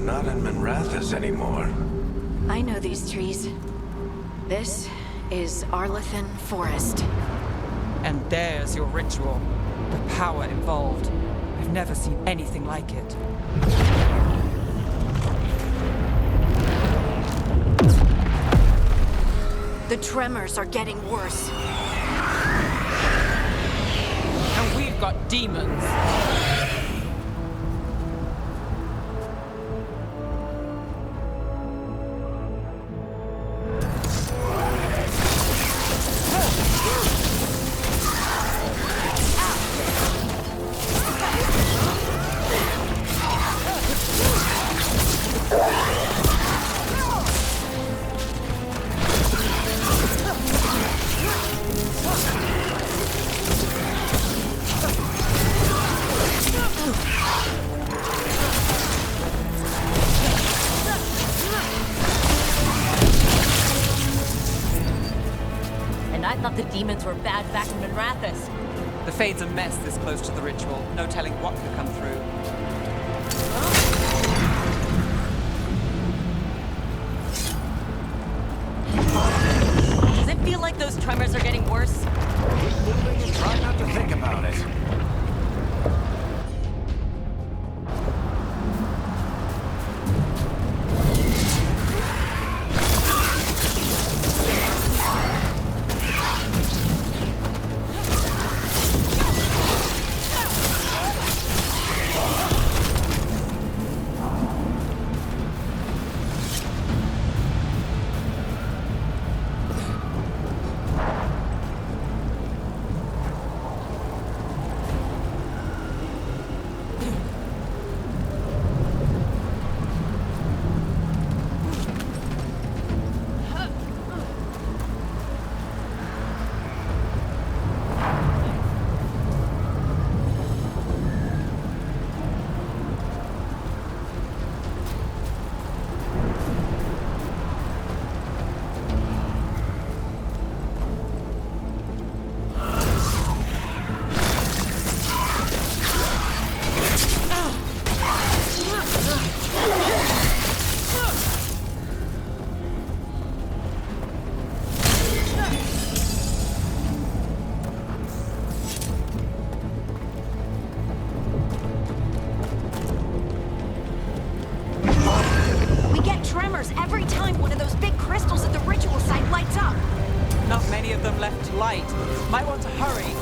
not in Minrathous anymore. I know these trees. This is Arlethan Forest. And there's your ritual. The power involved. I've never seen anything like it. The tremors are getting worse. And we've got demons. I thought the demons were bad back in Minrathous. The Fade's a mess this close to the ritual. No telling what could come through. Does it feel like those tremors are getting worse? Keep moving and try not to think about it. Every time one of those big crystals at the ritual site lights up. Not many of them left to light. Might want to hurry.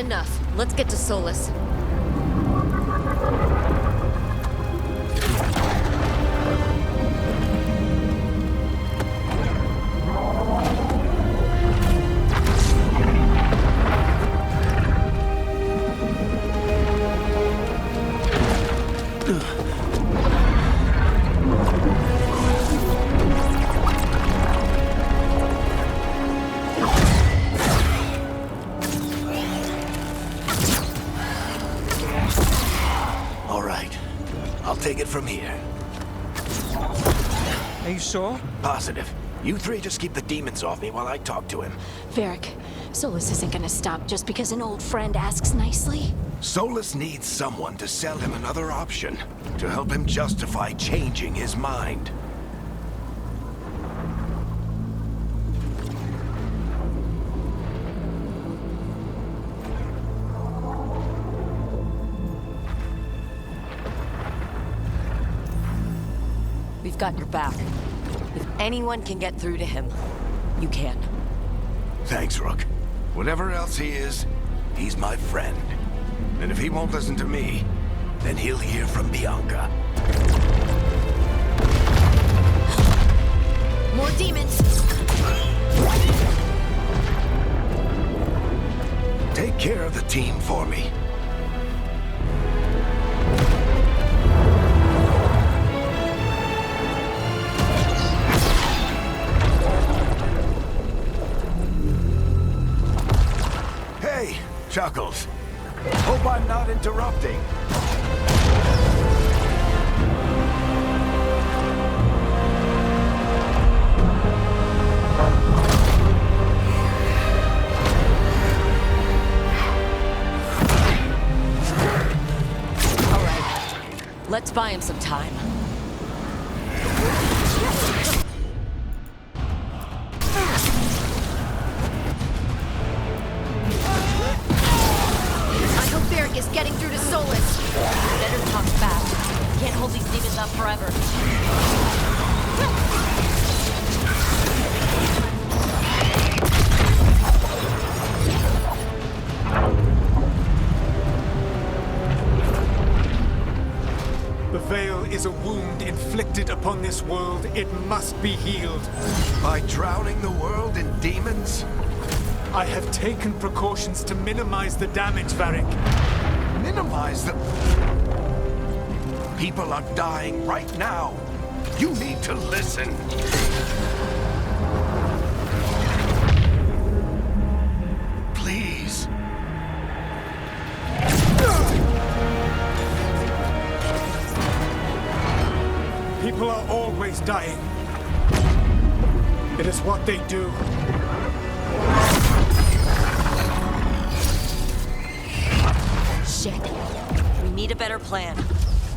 enough. Let's get to Solas. Take it from here. Are you sure? Positive. You three just keep the demons off me while I talk to him. Varric, Solas isn't gonna stop just because an old friend asks nicely. Solas needs someone to sell him another option, to help him justify changing his mind. We've got your back. If anyone can get through to him, you can. Thanks, Rook. Whatever else he is, he's my friend. And if he won't listen to me, then he'll hear from Bianca. More demons! Take care of the team for me. Chuckles. Hope I'm not interrupting. All right. Let's buy him some time. Is getting through to Solas. Better talk fast. Can't hold these demons up forever. The Veil is a wound inflicted upon this world. It must be healed. By drowning the world in demons? I have taken precautions to minimize the damage, Varric. Minimize the... People are dying right now. You need to listen. Please. People are always dying. It is what they do. Shit. We need a better plan.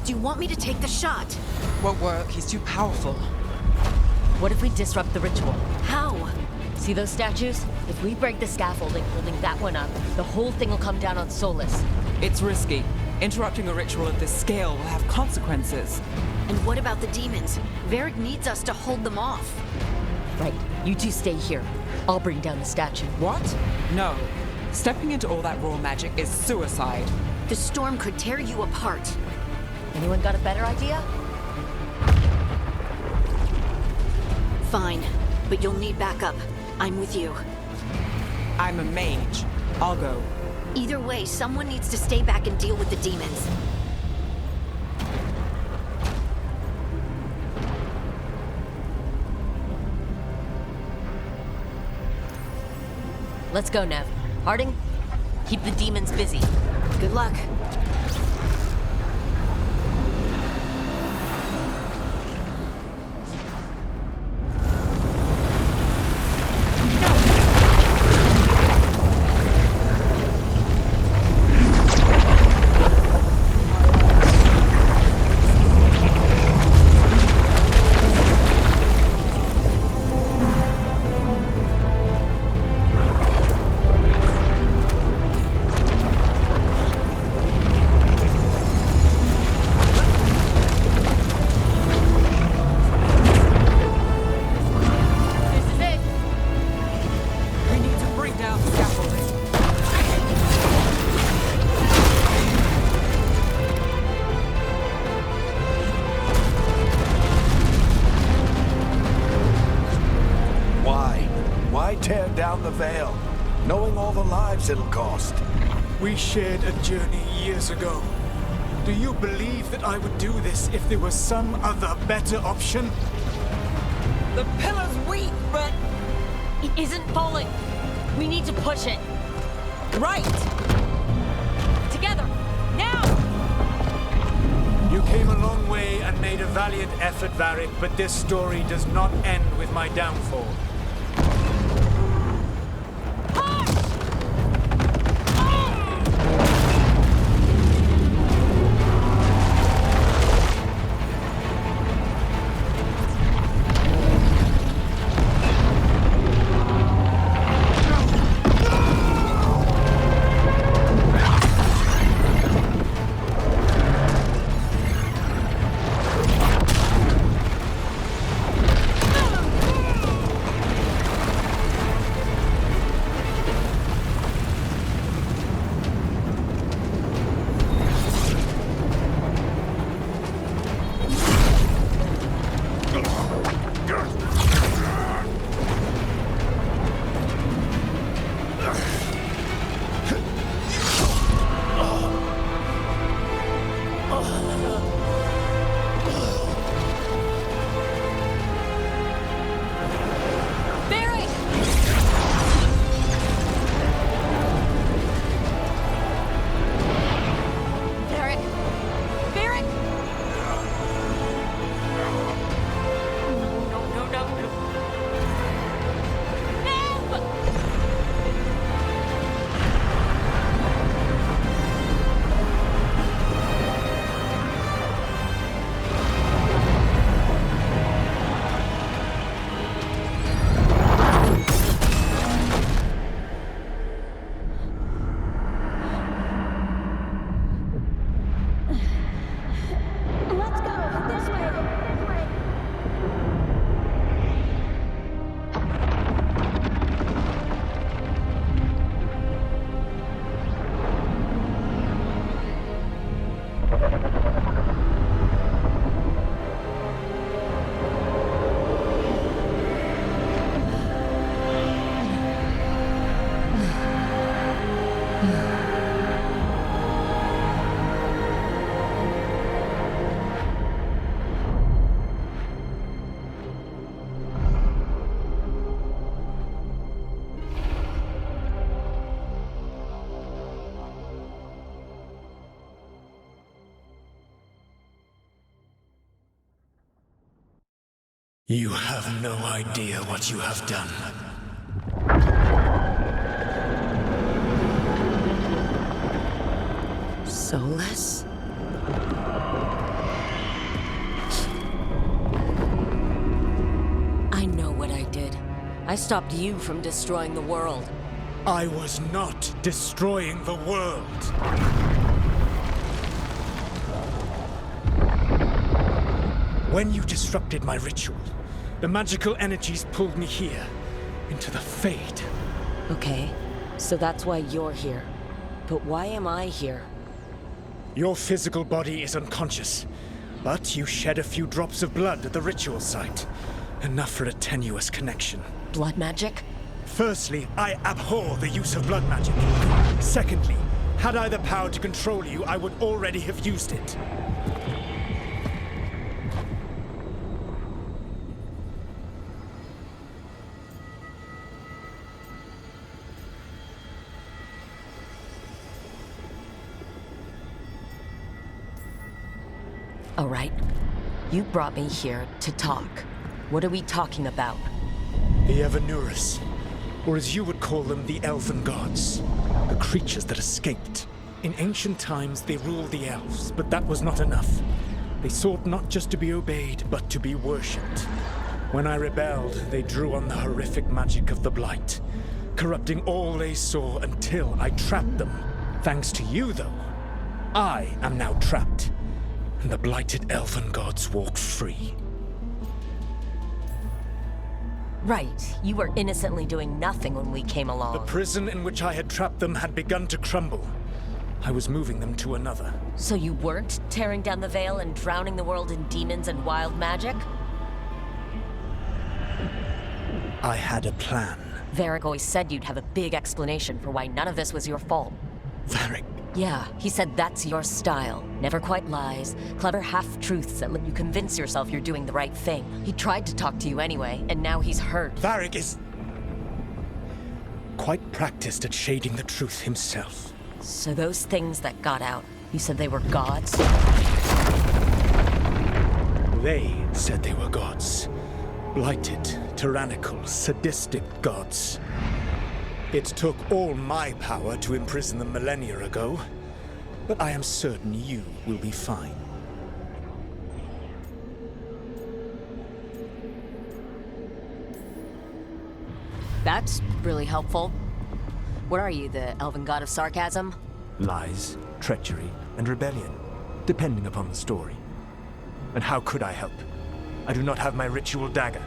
Do you want me to take the shot? Won't work. He's too powerful. What if we disrupt the ritual? How? See those statues? If we break the scaffolding holding that one up, the whole thing will come down on Solas. It's risky. Interrupting a ritual of this scale will have consequences. And what about the demons? Varric needs us to hold them off. Right. You two stay here. I'll bring down the statue. What? No. Stepping into all that raw magic is suicide. The storm could tear you apart. Anyone got a better idea? Fine, but you'll need backup. I'm with you. I'm a mage. I'll go. Either way, someone needs to stay back and deal with the demons. Let's go, Nev. Harding, keep the demons busy. Good luck. tear down the Veil, knowing all the lives it'll cost. We shared a journey years ago. Do you believe that I would do this if there was some other better option? The pillar's weak, but... It isn't falling. We need to push it. Right! Together! Now! You came a long way and made a valiant effort, Varric, but this story does not end with my downfall. You have no idea what you have done. Solas? I know what I did. I stopped you from destroying the world. I was not destroying the world. When you disrupted my ritual, the magical energies pulled me here, into the Fade. Okay, so that's why you're here. But why am I here? Your physical body is unconscious, but you shed a few drops of blood at the ritual site. Enough for a tenuous connection. Blood magic? Firstly, I abhor the use of blood magic. Secondly, had I the power to control you, I would already have used it. All right. You brought me here to talk. What are we talking about? The Evanuris, or as you would call them, the Elven Gods. The creatures that escaped. In ancient times, they ruled the elves, but that was not enough. They sought not just to be obeyed, but to be worshipped. When I rebelled, they drew on the horrific magic of the Blight, corrupting all they saw until I trapped them. Thanks to you, though, I am now trapped. And the blighted elven gods walk free. Right. You were innocently doing nothing when we came along. The prison in which I had trapped them had begun to crumble. I was moving them to another. So you weren't tearing down the Veil and drowning the world in demons and wild magic? I had a plan. Varric always said you'd have a big explanation for why none of this was your fault. Varric. Yeah, he said that's your style. Never quite lies, clever half-truths that let you convince yourself you're doing the right thing. He tried to talk to you anyway, and now he's hurt. Varric is quite practiced at shading the truth himself. So those things that got out, you said they were gods? They said they were gods. Blighted, tyrannical, sadistic gods. It took all my power to imprison them millennia ago, but I am certain you will be fine. That's really helpful. What are you, the elven god of sarcasm? Lies, treachery, and rebellion, depending upon the story. And how could I help? I do not have my ritual dagger.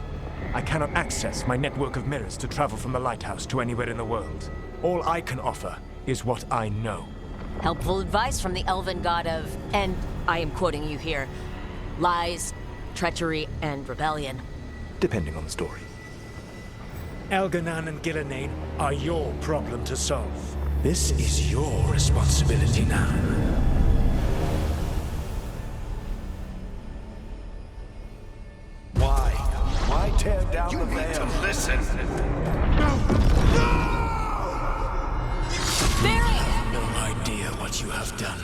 I cannot access my network of mirrors to travel from the lighthouse to anywhere in the world. All I can offer is what I know. Helpful advice from the elven god of, and I am quoting you here, lies, treachery, and rebellion. Depending on the story. Elganan and Gillenane are your problem to solve. This is your responsibility now. Why tear down the veil? You need to listen. No idea what you have done.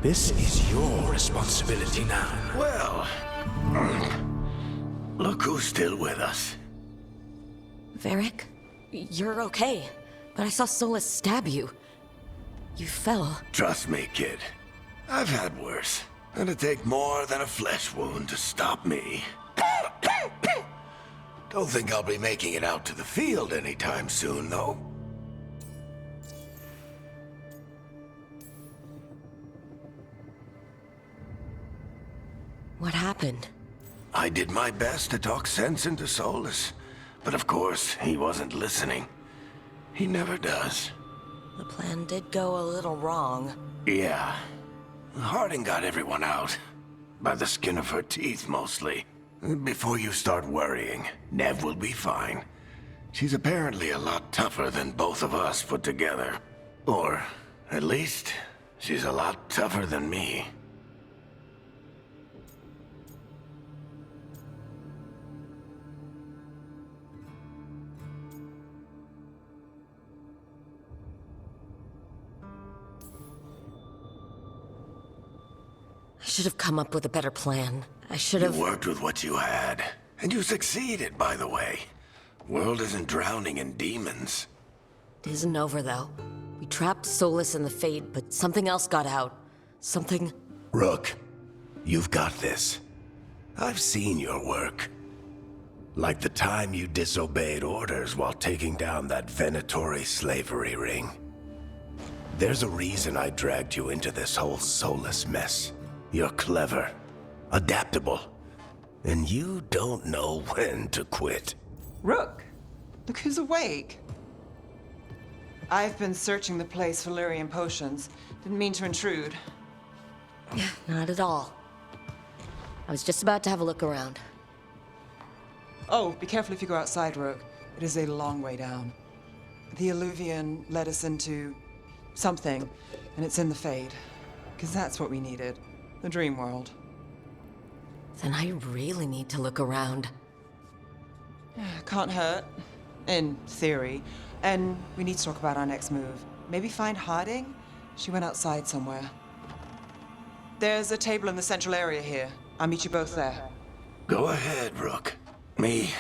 This is your responsibility now. Well, look who's still with us. Varric, you're okay, but I saw Solas stab you. You fell. Trust me, kid. I've had worse. It'd take more than a flesh wound to stop me. Don't think I'll be making it out to the field anytime soon, though. What happened? I did my best to talk sense into Solas, but of course, he wasn't listening. He never does. The plan did go a little wrong. Yeah. Harding got everyone out. By the skin of her teeth, mostly. Before you start worrying, Nev will be fine. She's apparently a lot tougher than both of us put together. Or, at least, she's a lot tougher than me. I should have come up with a better plan. I should have... You worked with what you had. And you succeeded, by the way. World isn't drowning in demons. It isn't over, though. We trapped Solas in the Fade, but something else got out. Something... Rook, you've got this. I've seen your work. Like the time you disobeyed orders while taking down that Venatori slavery ring. There's a reason I dragged you into this whole Solas mess. You're clever, adaptable, and you don't know when to quit. Rook, look who's awake. I've been searching the place for Lyrian potions. Didn't mean to intrude. Not at all. I was just about to have a look around. Oh, be careful if you go outside, Rook. It is a long way down. The Alluvian led us into something, and it's in the Fade. Because that's what we needed. The dream world. Then I really need to look around. Can't hurt. In theory. And we need to talk about our next move. Maybe find Harding? She went outside somewhere. There's a table in the central area here. I'll meet you both there. Go ahead, Rook. Me,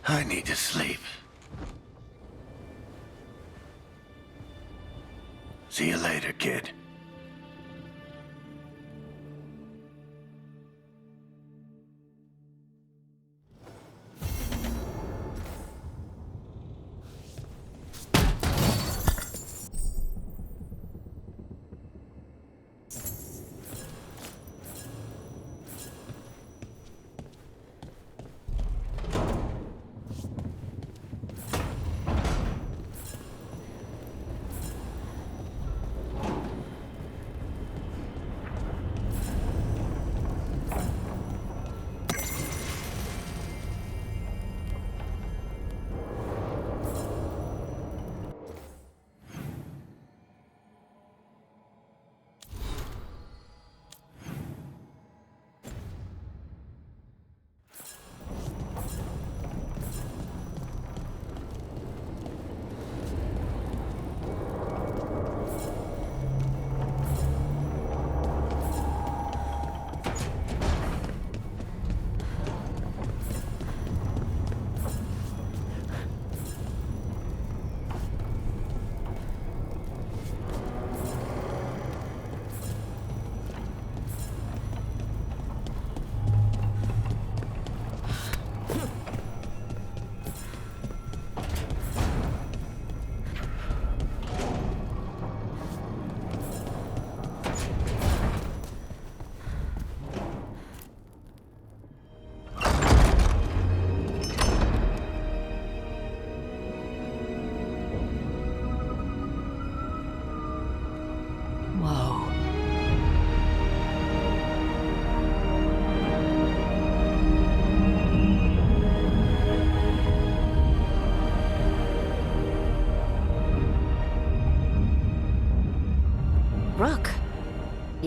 I need to sleep. See you later, kid.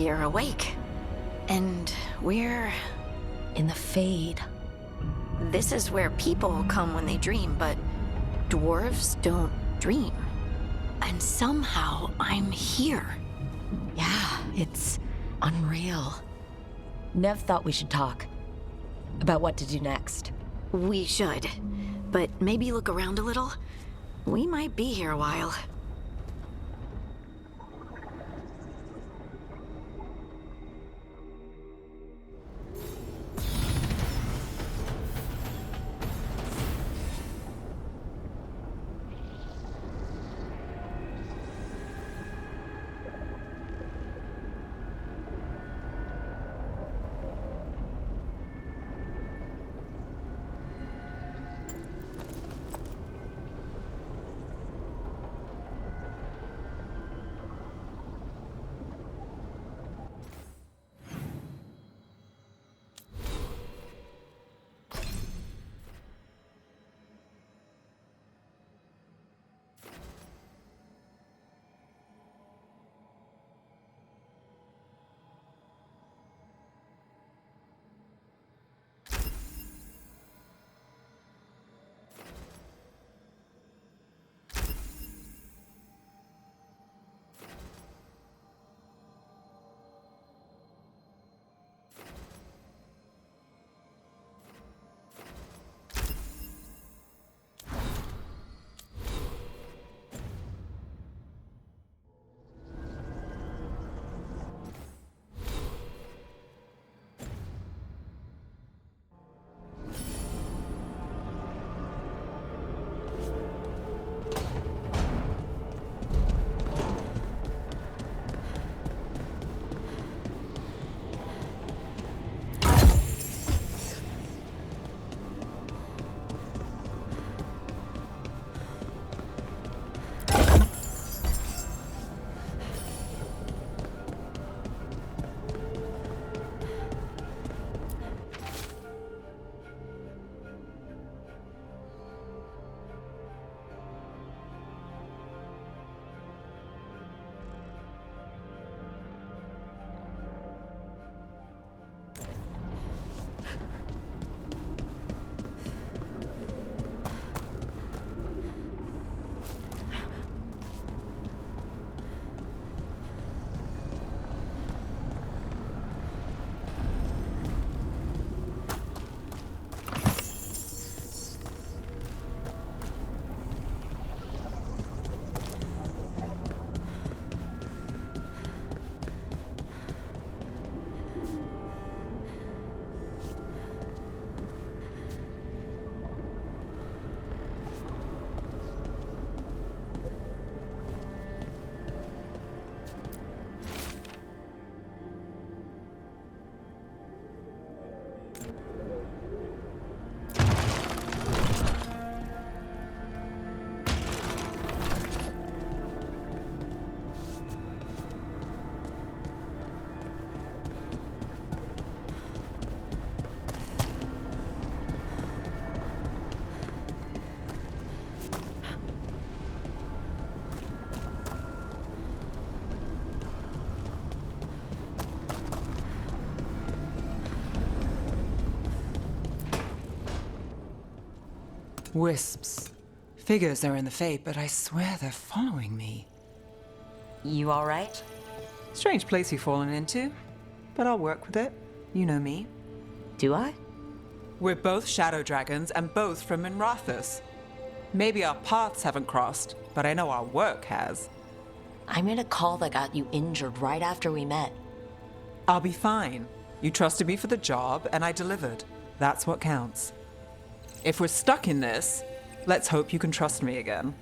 we're awake. And we're... In the Fade. This is where people come when they dream, but dwarves don't dream. And somehow I'm here. Yeah, it's unreal. Nev thought we should talk. About what to do next. We should. But maybe look around a little. We might be here a while. Wisps. Figures are in the Fade, but I swear they're following me. You alright? Strange place you've fallen into, but I'll work with it. You know me. Do I? We're both shadow dragons and both from Minrathous. Maybe our paths haven't crossed, but I know our work has. I made a call that got you injured right after we met. I'll be fine. You trusted me for the job, and I delivered. That's what counts. If we're stuck in this, let's hope you can trust me again.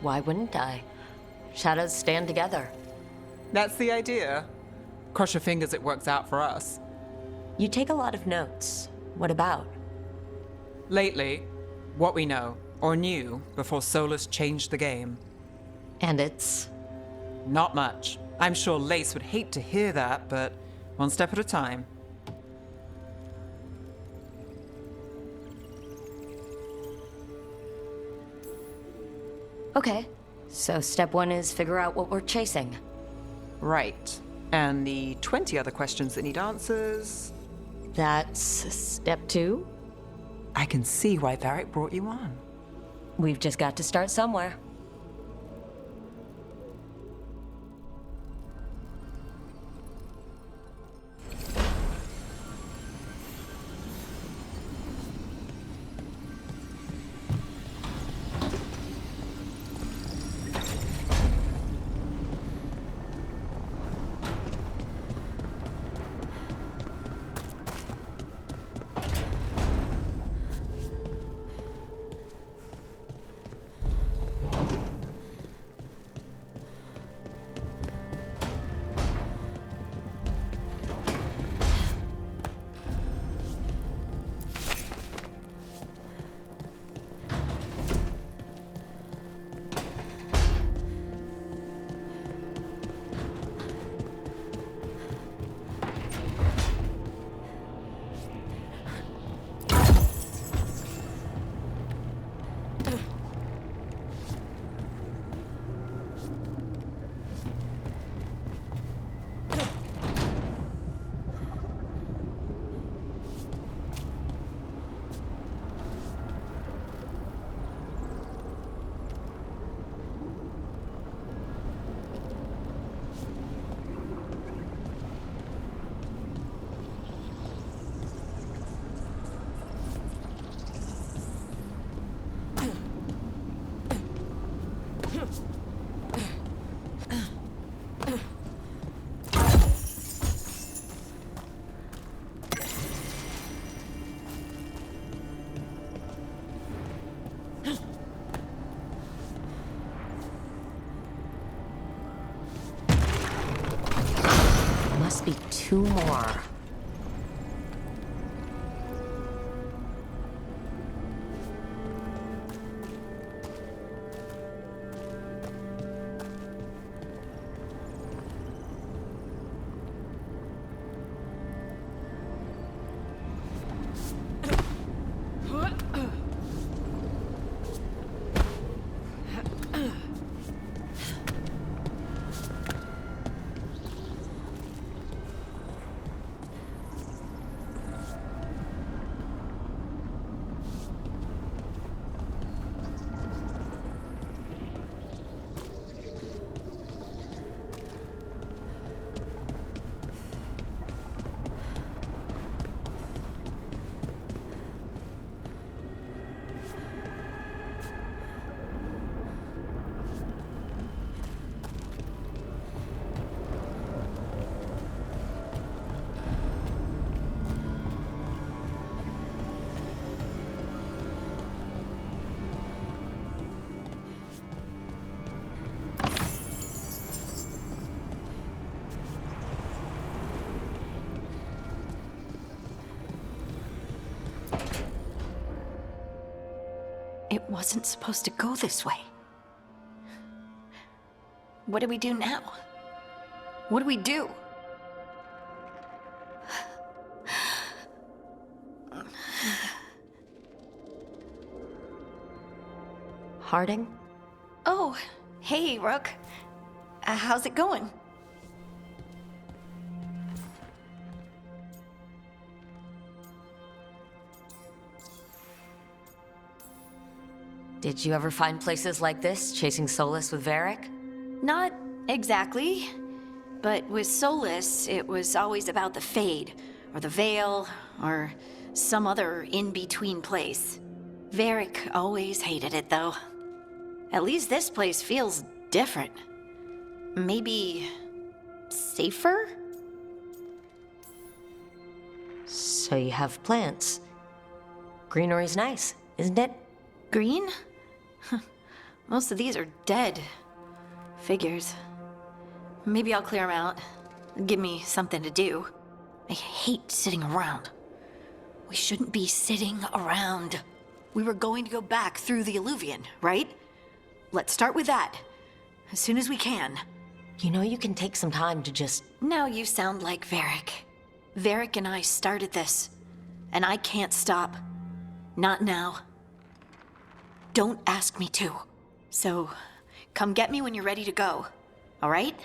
Why wouldn't I? Shadows stand together. That's the idea. Cross your fingers it works out for us. You take a lot of notes. What about? Lately, what we know, or knew, before Solas changed the game. And it's... Not much. I'm sure Lace would hate to hear that, but one step at a time. Okay, so step one is figure out what we're chasing. Right. And the 20 other questions that need answers. That's step two. I can see why Varric brought you on. We've just got to start somewhere. Must be two more. It wasn't supposed to go this way. What do we do now? What do we do? Harding? Oh, hey, Rook. How's it going? Did you ever find places like this, chasing Solas with Varric? Not exactly. But with Solas, it was always about the Fade, or the Veil, or some other in-between place. Varric always hated it, though. At least this place feels different. Maybe safer? So you have plants. Greenery's nice, isn't it? Green? Most of these are dead. Figures. Maybe I'll clear them out. Give me something to do. I hate sitting around. We shouldn't be sitting around. We were going to go back through the Illuvian, right? Let's start with that. As soon as we can. You know you can take some time to just... Now you sound like Varric. Varric and I started this. And I can't stop. Not now. Don't ask me to. So, come get me when you're ready to go, all right?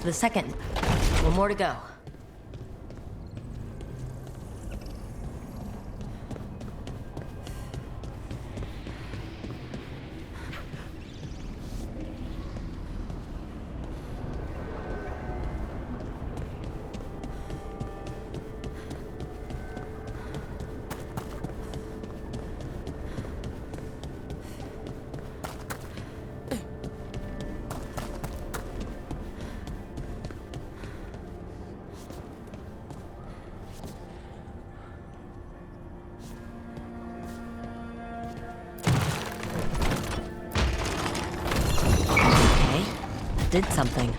The second. One more to go. Did something.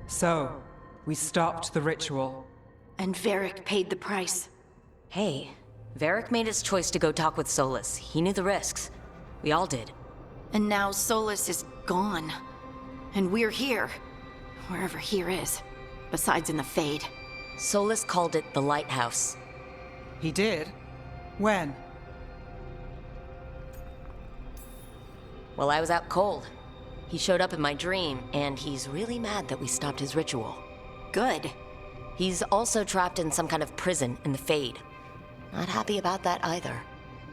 So, we stopped the ritual. And Varric paid the price. Hey, Varric made his choice to go talk with Solas. He knew the risks. We all did. And now Solas is gone. And we're here. Wherever here is. Besides in the Fade. Solas called it the Lighthouse. He did? When? Well, I was out cold. He showed up in my dream, and he's really mad that we stopped his ritual. Good. He's also trapped in some kind of prison in the Fade. Not happy about that either.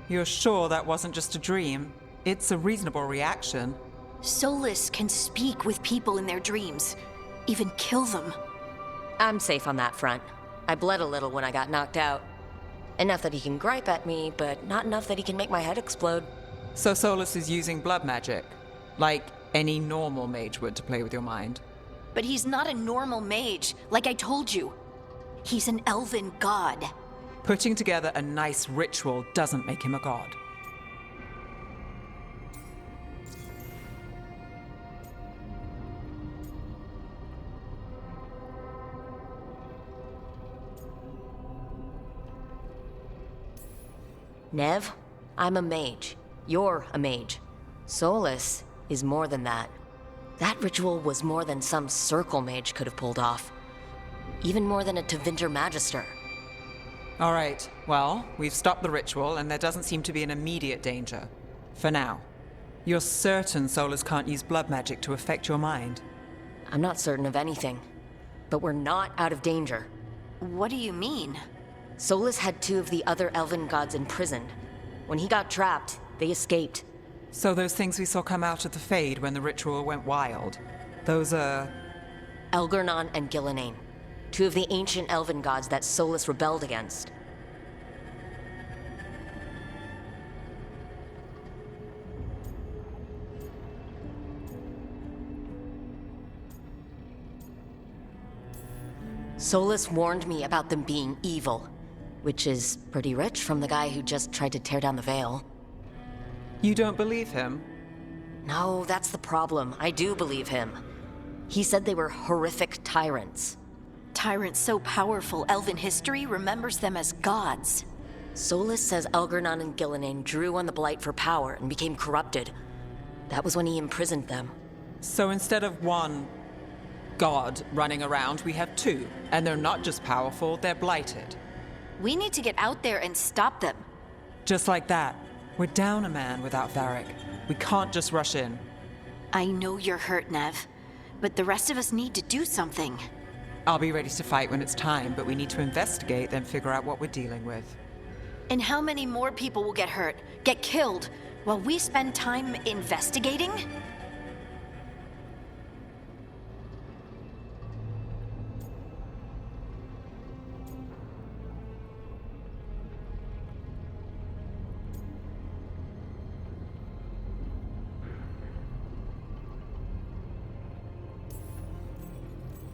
You're sure that wasn't just a dream? It's a reasonable reaction. Solas can speak with people in their dreams. Even kill them. I'm safe on that front. I bled a little when I got knocked out. Enough that he can gripe at me, but not enough that he can make my head explode. So Solas is using blood magic, like any normal mage would to play with your mind. But he's not a normal mage, like I told you. He's an elven god. Putting together a nice ritual doesn't make him a god. Nev, I'm a mage. You're a mage. Solas is more than that. That ritual was more than some circle mage could have pulled off. Even more than a Tevinter Magister. All right, well, we've stopped the ritual and there doesn't seem to be an immediate danger. For now. You're certain Solas can't use blood magic to affect your mind? I'm not certain of anything. But we're not out of danger. What do you mean? Solas had two of the other elven gods imprisoned. When he got trapped, they escaped. So those things we saw come out of the Fade when the ritual went wild, those are... Elgernon and Gillenane. Two of the ancient elven gods that Solas rebelled against. Solas warned me about them being evil, which is pretty rich from the guy who just tried to tear down the veil. You don't believe him? No, that's the problem. I do believe him. He said they were horrific tyrants. Tyrants so powerful, elven history remembers them as gods. Solas says Elgernon and Gillenane drew on the Blight for power and became corrupted. That was when he imprisoned them. So instead of one god running around, we have two. And they're not just powerful, they're blighted. We need to get out there and stop them. Just like that. We're down a man without Varric. We can't just rush in. I know you're hurt, Nev, but the rest of us need to do something. I'll be ready to fight when it's time, but we need to investigate, then figure out what we're dealing with. And how many more people will get hurt, get killed, while we spend time investigating?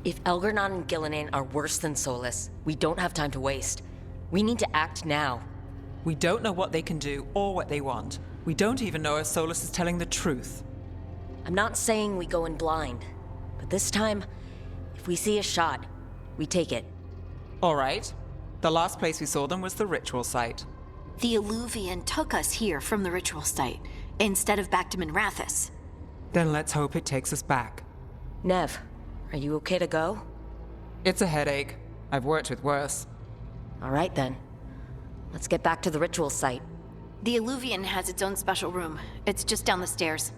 If Elgernon and Gillenane are worse than Solas, we don't have time to waste. We need to act now. We don't know what they can do or what they want. We don't even know if Solas is telling the truth. I'm not saying we go in blind, but this time, if we see a shot, we take it. All right. The last place we saw them was the ritual site. The Illuvian took us here from the ritual site, instead of back to Minrathous. Then let's hope it takes us back. Nev, are you okay to go? It's a headache. I've worked with worse. All right then. Let's get back to the ritual site. The Illuvian has its own special room. It's just down the stairs.